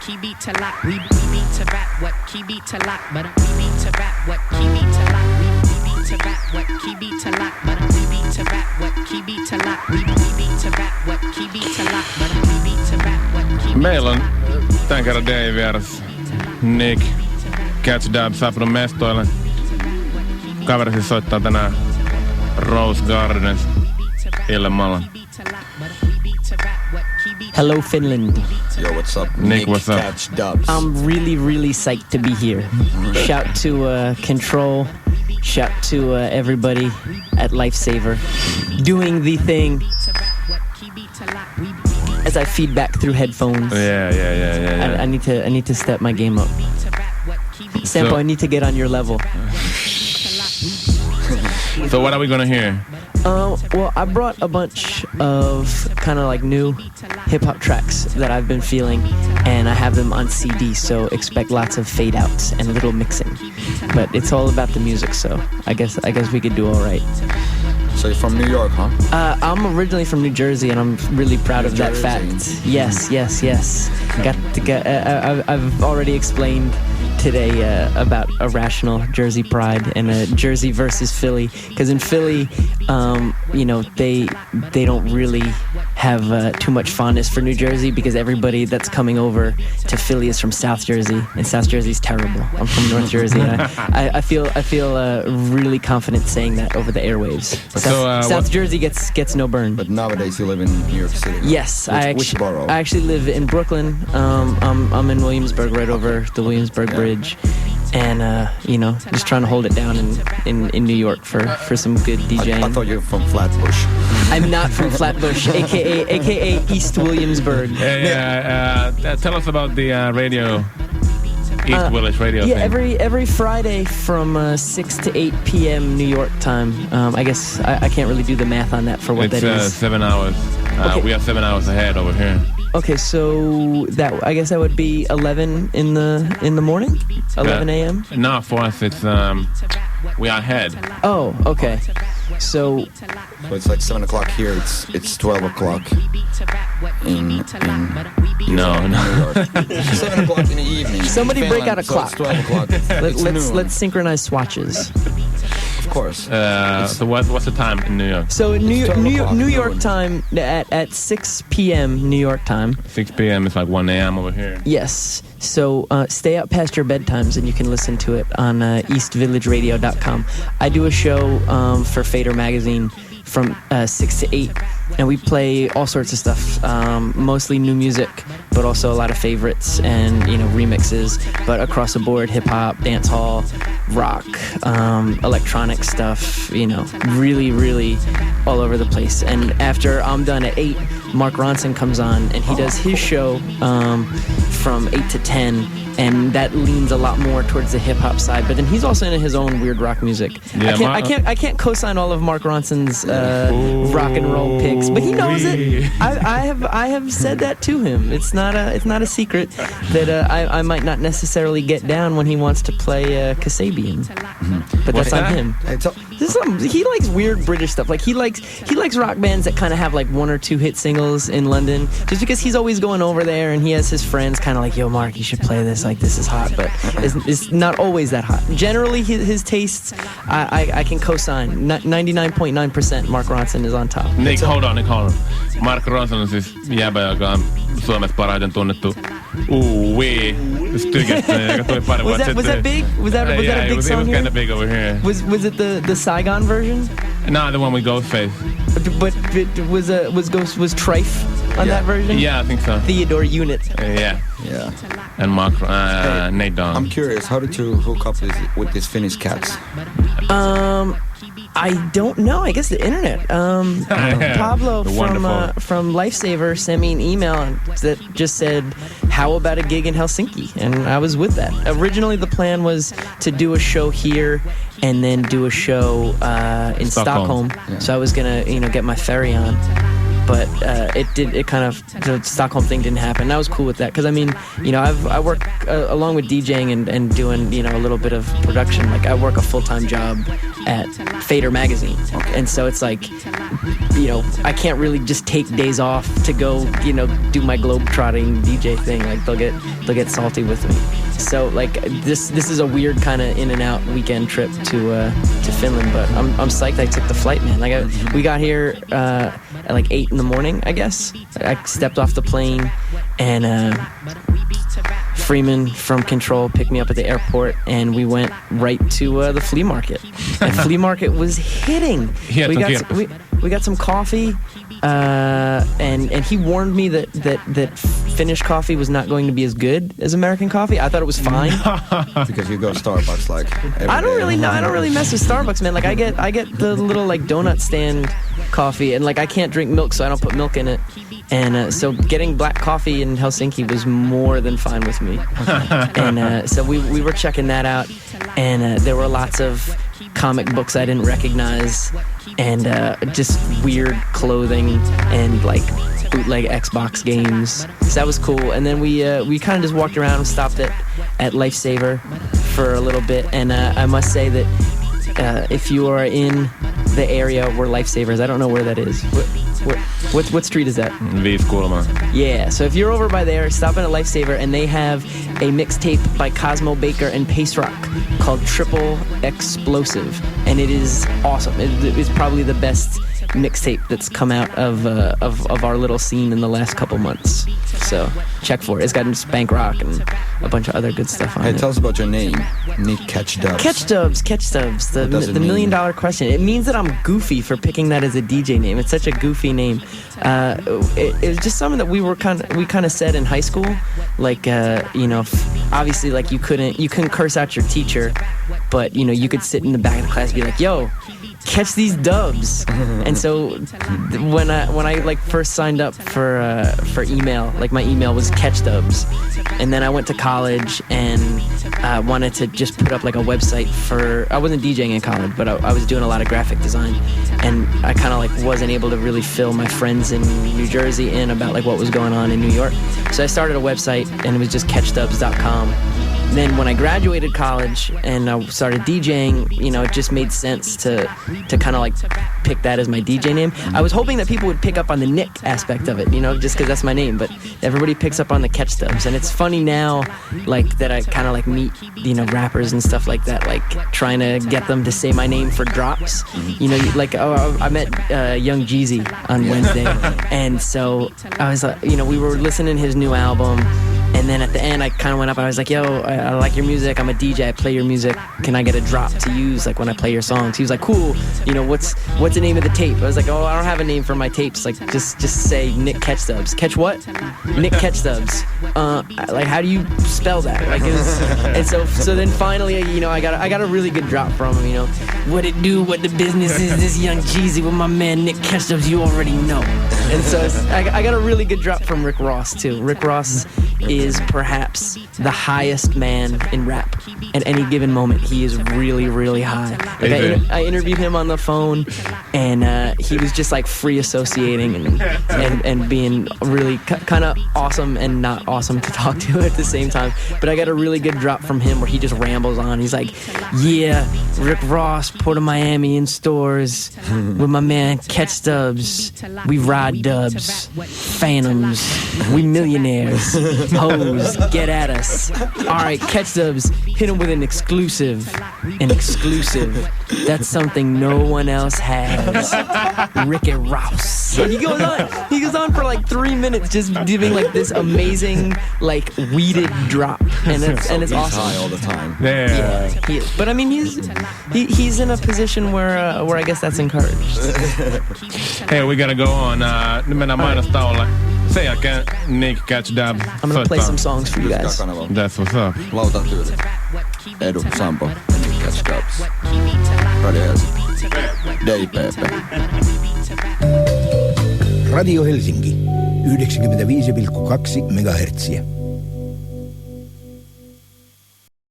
key beat to lock. We beat to rap, what key beat to lock. But we beat to rap, what key beat to lock. We beat to rap, what key beat to lock. But we beat to rap, what key beat to lock. We beat to rap, what key beat to lock. But we beat to rap, what key beat to lock. Meillä on tämän kerran Dave vieras Nick Catchdubs Studiossa mestoilla. Kaveri siis soittaa tänään Rose Gardens ilmalla. Hello, Finland. Yo, what's up? Nick, what's up? Catchdubs. I'm really psyched to be here. Shout to Control. Shout to everybody at Lifesaver doing the thing as I feed back through headphones. Yeah. I need to step my game up. Sampo, I need to get on your level. So what are we gonna hear? Well, I brought a bunch of kind of like new hip-hop tracks that I've been feeling, and I have them on CD, so expect lots of fade-outs and little mixing. But it's all about the music, so I guess we could do all right. So you're from New York, huh? I'm originally from New Jersey, and I'm really proud of that fact. Yes. I've already explained today about irrational Jersey pride and Jersey versus Philly, because in Philly, they don't really have too much fondness for New Jersey, because everybody that's coming over to Philly is from South Jersey, and South Jersey's terrible. I'm from North Jersey, and I feel really confident saying that over the airwaves. South Jersey gets no burn. But nowadays you live in New York City. Yes, which borough? I actually live in Brooklyn. I'm in Williamsburg, right over the Williamsburg Bridge, and just trying to hold it down in New York for some good DJing. I thought you were from Flatbush. I'm not from Flatbush, aka East Williamsburg. Tell us about the radio. East Village radio thing. Every Friday from 6 to 8 p.m. New York time. I guess I can't really do the math on that for what that is. 7 hours. Okay. We are 7 hours ahead over here. Okay, so I guess that would be 11 in the morning, 11 a.m. No, for us it's we are ahead. Oh, okay. So it's like 7 o'clock here. It's 12 o'clock in New York. 7 o'clock in the evening. Somebody Finland, break out a clock. So it's 12 o'clock. Let's synchronize swatches. Of course. So what's the time in New York? So New York time at 6 p.m. New York time. 6 p.m. is like 1 a.m. over here. Yes. So stay out past your bedtimes, and you can listen to it on eastvillageradio.com. I do a show for Fader Magazine from 6 to 8, and we play all sorts of stuff, mostly new music, but also a lot of favorites and remixes, but across the board, hip-hop, dance hall, rock, electronic stuff, really all over the place. And after I'm done at 8, Mark Ronson comes on, and he does his show from 8 to 10, and that leans a lot more towards the hip-hop side, but then he's also into his own weird rock music. Yeah, I can't co-sign all of Mark Ronson's rock and roll picks, but he knows it. I have said that to him. It's not a secret that I might not necessarily get down when he wants to play Kasabian, but that's on him. He likes weird British stuff. Like he likes rock bands that kind of have like 1 or 2 hit singles in London, just because he's always going over there and he has his friends kind of like, yo, Mark, you should play this. Like, this is hot, but it's not always that hot. Generally, his tastes, I can co-sign. 99.9% Mark Ronson is on top. Nick, hold on. Mark Ronson on siis jäbä, joka on Suomessa parhaiten tunnettu joka tuli pari vuotta sitten. Was that big? Was that a big song? It was kind of big over here. Was it the Saigon version? No, the one with Ghostface. But was Trife on that version? Yeah, I think so. Theodore Unit. Yeah. And Mark, Nate Dogg. I'm curious, how did you hook up with these Finnish cats? I don't know. I guess the internet. Pablo from Lifesaver sent me an email that just said, "How about a gig in Helsinki?" And I was with that. Originally, the plan was to do a show here and then do a show in Stockholm. Yeah. So I was gonna, get my ferry on. But the Stockholm thing didn't happen. And I was cool with that because I work along with DJing and doing a little bit of production. Like I work a full-time job at Fader magazine. And so it's like, you know, I can't really just take days off to go, you know, do my globe-trotting DJ thing. Like they'll get salty with me. So like this is a weird kind of in and out weekend trip to Finland, but I'm psyched I took the flight, man. Like we got here at like 8 a.m, I guess. I stepped off the plane and Freeman from Control picked me up at the airport, and we went right to the flea market. And flea market was hitting. We got some coffee, and he warned me that Finnish coffee was not going to be as good as American coffee. I thought it was fine. Because you go to Starbucks like every I don't day. really know. I don't really mess with Starbucks, man. Like I get the little like donut stand coffee, and like I can't drink milk, so I don't put milk in it. And so getting black coffee in Helsinki was more than fine with me. And so we were checking that out, and there were lots of comic books I didn't recognize, and just weird clothing and like bootleg Xbox games. So that was cool. And then we kind of just walked around and stopped at Lifesaver for a little bit. And I must say that if you are in the area where Lifesaver is, I don't know where that is. What street is that? Viiskulma. Yeah, so if you're over by there, stop in at Lifesaver, and they have a mixtape by Cosmo Baker and Pace Rock called Triple Explosive, and it is awesome. It's probably the best mixtape that's come out of our little scene in the last couple months. So check for it. It's got Spank Rock and a bunch of other good stuff on it. Hey, tell us about your name, Nick Catchdubs. Catchdubs. The $1 million question. It means that I'm goofy for picking that as a DJ name. It's such a goofy name. It was just something that we kind of said in high school. Like you know, obviously, like you couldn't curse out your teacher, but you know, you could sit in the back of the class and be like, "Yo, catch these dubs." And so when I like first signed up for email, like my email was Catchdubs, and then I went to college and wanted to just put up like a website I wasn't DJing in college, but I was doing a lot of graphic design, and I kind of like wasn't able to really fill my friends in New Jersey in about like what was going on in New York. So I started a website, and it was just catchdubs.com. Then when I graduated college and I started DJing, you know, it just made sense to kind of like pick that as my DJ name. I was hoping that people would pick up on the Nick aspect of it, you know, just because that's my name, but everybody picks up on the Catchdubs. And it's funny now, like, that I kind of like meet, you know, rappers and stuff like that, like trying to get them to say my name for drops. You know, like, I met Young Jeezy on Wednesday, and so I was like, you know, we were listening to his new album. And then at the end, I kind of went up and I was like, yo, I like your music. I'm a DJ. I play your music. Can I get a drop to use, like, when I play your songs? He was like, cool. You know, what's the name of the tape? I was like, oh, I don't have a name for my tapes. Like, just say Nick Catchdubs. Catch what? Nick Catchdubs. Like, how do you spell that? Like, and so then finally, you know, I got a really good drop from him, you know. What it do, what the business is, this Young Jeezy with my man Nick Catchdubs, you already know. And so I got a really good drop from Rick Ross, too. Rick Ross is perhaps the highest man in rap. At any given moment, he is really, really high. Like I interviewed him on the phone, and he was just like free associating and being really kind of awesome and not awesome to talk to at the same time. But I got a really good drop from him where he just rambles on. He's like, yeah, Rick Ross, Port of Miami in stores with my man Catchdubs. We ride dubs, phantoms, we millionaires. Hoes, get at us. Alright, Catchdubs, hit him with an exclusive. An exclusive. That's something no one else has. Rick and Ross. And he goes on for like 3 minutes just giving like this amazing, like, weeded drop. And it's awesome. He's high all the time. Yeah, he is. But I mean, he's in a position where I guess that's encouraged. Hey, we gotta go on. Nyt mennään mainostauolle. Sen jälkeen Nick Catchdubs. I'm gonna play some songs for you guys. That's what's up. Lauantaityylit. Edu, Sampo, Nick Catchdubs. Radio Helsinki. DPP. Radio Helsinki 95,2 megahertsiä.